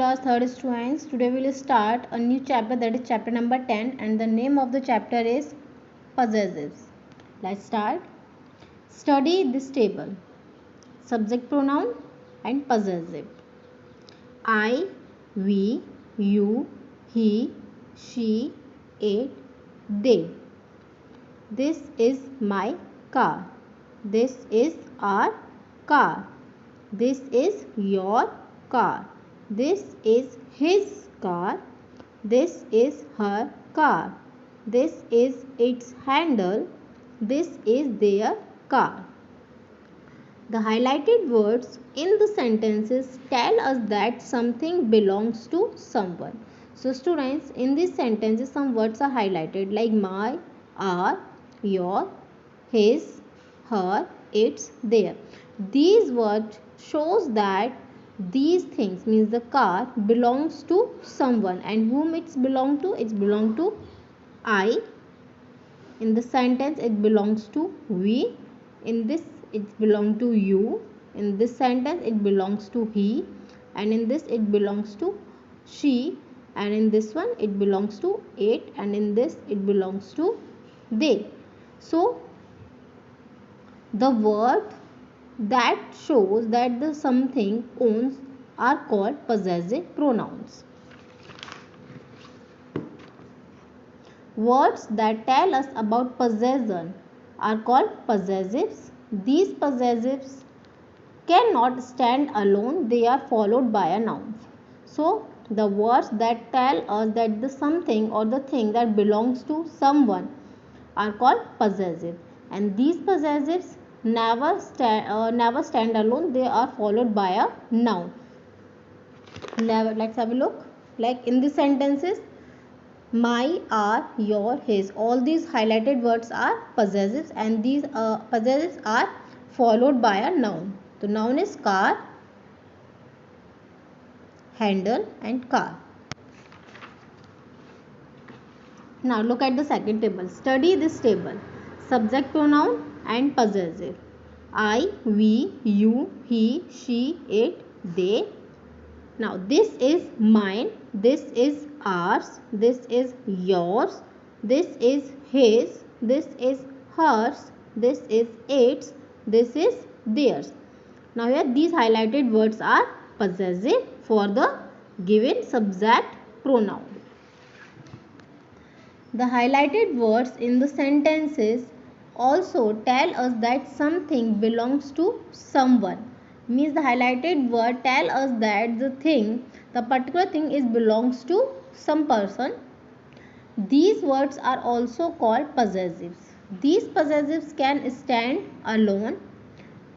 class 3rd students. Today we will start a new chapter, that is chapter number 10, and the name of the chapter is possessives. Let's start. Study this table. Subject pronoun and possessive. I, we, you, he, she, it, they. This is my car. This is our car. This is your car. This is his car. This is her car. This is its handle. This is their car. The highlighted words in the sentences tell us that something belongs to someone. So students, in these sentences some words are highlighted like my, our, your, his, her, its, their. These words shows that these things, means the car, belongs to someone, and whom it's belong to? It's belong to I. In the sentence it belongs to we. In this it belongs to you. In this sentence it belongs to he, and in this it belongs to she, and in this one it belongs to it, and in this it belongs to they. So the word that shows that the something owns are called possessive pronouns. Words that tell us about possession are called possessives. These possessives cannot stand alone, they are followed by a noun. So the words that tell us that the something or the thing that belongs to someone are called possessive, and these possessives never stand alone, they are followed by a noun. Let's have a look. Like in the sentences, my, our, your, his, all these highlighted words are possessives, and these possessives are followed by a noun. The noun is car, handle and car. Now look at the second table. Study this table. Subject pronoun and possessive. I, we, you, he, she, it, they. Now this is mine, this is ours, this is yours, this is his, this is hers, this is its, this is theirs. Now here these highlighted words are possessive for the given subject pronoun. The highlighted words in the sentences also tell us that something belongs to someone. Means the highlighted word tell us that the particular thing is belongs to some person. These words are also called possessives. These possessives can stand alone.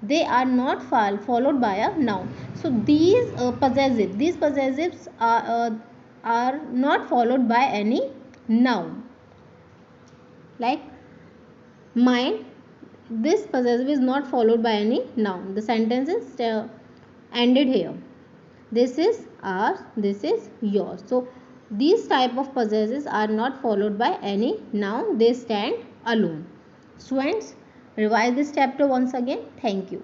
They are not followed by a noun. So these possessives are not followed by any noun. Like mine, this possessive is not followed by any noun. The sentence is ended here. This is ours, this is yours. So these type of possessives are not followed by any noun, they stand alone. Students, revise this chapter once again. Thank you.